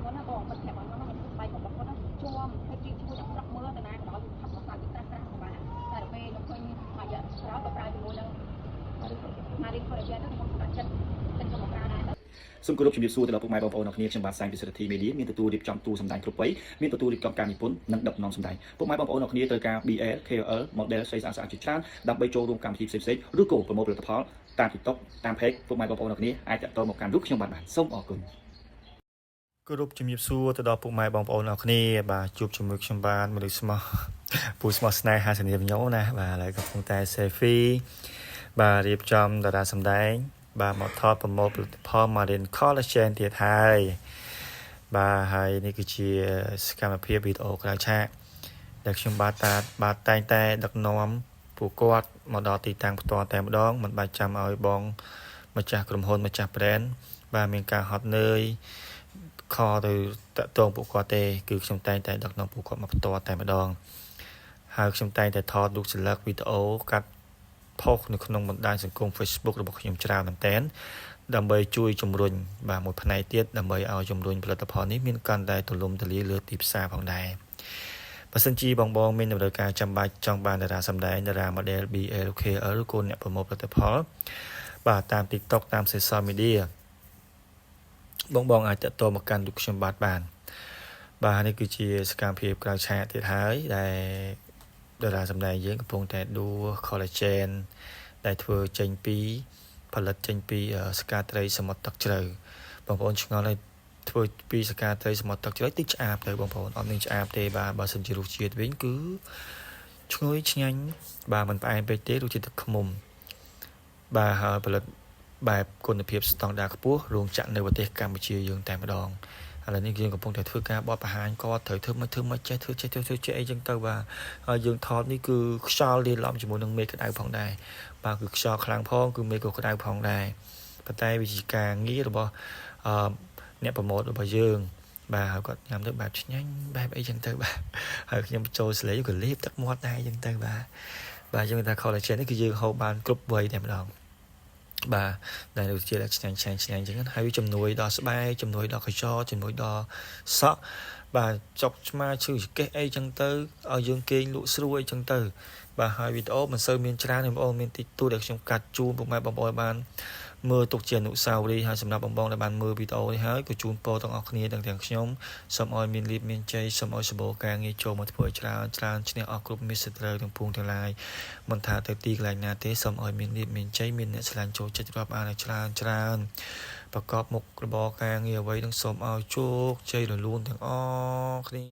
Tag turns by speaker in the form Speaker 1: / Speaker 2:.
Speaker 1: muốn là bỏ vật thẻ nó mình bay của bọc nó chua hay kia chua đặc sắc mưa từ nay đó thắp một cái tách ra của bạn tại là về nó khơi mà giờ đó tập ra thì mua đâu mà đi khỏi giờ nó một cái chân chân của một cái này
Speaker 2: សូមគោរពជំរាបសួរទៅដល់ពុកម៉ែបងប្អូនអ្នកគ្នាខ្ញុំបាទសាយពិសិដ្ឋធីមេឌៀមានទទួលរៀបចំទូសម្ដែងគ្រប់វ័យមានទទួលរៀបចំការនិពន្ធនិងដឹកនាំសម្ដែងពុកម៉ែបងប្អូនអ្នកគ្នាត្រូវការ BL KOL model ស្រីស្អាតជាច្រើនដើម្បីចូលរួមកម្មវិធីផ្សេងៗឬក៏ប្រមូលផលិតផលតាម TikTok តាម page ពុកម៉ែបងប្អូនអ្នកគ្នាអាចតាក់ទងមកកាន់រូបខ្ញុំបាទសូមអរគុណគោរពជំរាបសួរទៅដល់ពុកម៉ែបងប្អូនអ្នកគ្នាបាទជួបជាមួយខ្ញុំបាទមនុស្សស្មោះពូស្មោះស្នេហាសញ្ញាញោមណាបាទឥឡូវកំពុងតែ selfie បាទរៀបចំតារាសម្ដែងបាទមកថតប្រមូលផលិតផល Marine Collagen ទៀតហើយបាទហើយនេះគឺជាសកម្មភាពវីដេអូក្រៅឆាកដែលខ្ញុំបាទតែងតែដឹកនាំពួកគាត់មកដល់ទីតាំងផ្ទាល់តែម្ដងមិនបាច់ចាំឲ្យបងម្ចាស់ក្រុមហ៊ុនម្ចាស់ brand បាទមានការហត់នឿយខទៅតាក់ទងពួកគាត់ទេគឺខ្ញុំតែងតែដឹកនាំពួកគាត់មកផ្ទាល់តែម្ដងហើយខ្ញុំតែងតែថតរូបសិល្បៈវីដេអូកាត់ផុសនៅក្នុងបណ្ដាញសង្គម Facebook របស់ខ្ញុំច្រើនមែនទែនដើម្បីជួយជំរុញបាទមួយផ្នែកទៀតដើម្បីឲ្យជំរុញផលិតផលនេះមានកាន់តែទូលំទូលាយលើទីផ្សារផងដែរបើសិនជាបងមានតម្រូវការចាំបាច់ចង់បានតារាសម្ដែងតារា model BL KOL ឬក៏អ្នកប្រមូលផលិតផលបាទតាម TikTok តាម social media បងអាចតាក់ទងមកកាន់រូបខ្ញុំបាទបាទនេះគឺជាសកម្មភាពក្រៅឆាកទៀតហើយដែលតារាសម្ដែងយើងកំពុងតែដួស collagen ដែលធ្វើចេញពីផលិតចេញពីស្កាត្រីសមុទ្រទឹកជ្រៅបងប្អូនឆ្ងល់ហើយធ្វើពីស្កាត្រីសមុទ្រទឹកជ្រៅតិចឆ្អាបទៅបងប្អូនអត់មានឆ្អាបទេបាទបើសិនជារសជាតិវិញគឺឈ្ងុយឆ្ងាញ់បាទមិនផ្អែមពេកទេរសជាតិទឹកឃ្មុំបាទហើយផលិតបែបគុណភាពស្តង់ដារខ្ពស់រោងចក្រនៅប្រទេសកម្ពុជាយើងតែម្ដងឥឡូវនេះយើងកំពុងតែធ្វើការបត់បង្ហាញគាត់ត្រូវធ្វើមិនចេះធ្វើអីចឹងទៅបាទហើយយើងថតនេះគឺខ្យល់លាយឡំជាមួយនឹងមេក្តៅផងដែរបាទគឺខ្យល់ខ្លាំងផងគឺមេក៏ក្តៅផងដែរប៉ុន្តែវិធីការងាររបស់អ្នកប្រម៉ូទរបស់យើងបាទហើយគាត់ញ៉ាំទៅបែបឆ្ងាញ់បែបអីចឹងទៅបាទហើយខ្ញុំចូលស្លេក៏លេបទឹកមាត់ដែរចឹងទៅបាទយើងថា collagen នេះគឺយើងហូបបានគ្រប់វ័យតែម្ដងបាទដែលរសជាតិឆ្ងាញ់អញ្ចឹងហើយជំនួយដល់ស្បែកជំនួយដល់កញ្ចក់ជំនួយដល់សក់បាទចុកឆ្មាឈឺចង្កេះអីចឹងទៅឲ្យយើងគេងលក់ស្រួយអញ្ចឹងទៅបាទហើយវីដេអូមិនសូវមានច្រើនទេបងប្អូនមានតិចតួចដែលខ្ញុំកាត់ជូនពុកម៉ែបងប្អូនបានមើលទុកជាអនុស្សាវរីយ៍ហើយសម្រាប់បងប្អូនដែលបានមើលវីដេអូនេះហើយក៏ជូនពរទាំងអស់គ្នាទាំងខ្ញុំសូមឲ្យមានលាភមានជ័យសូមឲ្យសម្បូរការងារចូលមកធ្វើច្រើនឈ្នះអស់គ្រប់មេសត្រូវទាំងពួងទាំងឡាយមិនថាទៅទីកន្លែងណាទេសូមឲ្យមានលាភមានជ័យមានអ្នកឆ្លាញ់ចូលចិត្តរាប់អានឲ្យច្រើនប្រកបមុខរបរការងារអ្វីនឹងសូមឲ្យជោគជ័យរលូនទាំងអស់គ្នា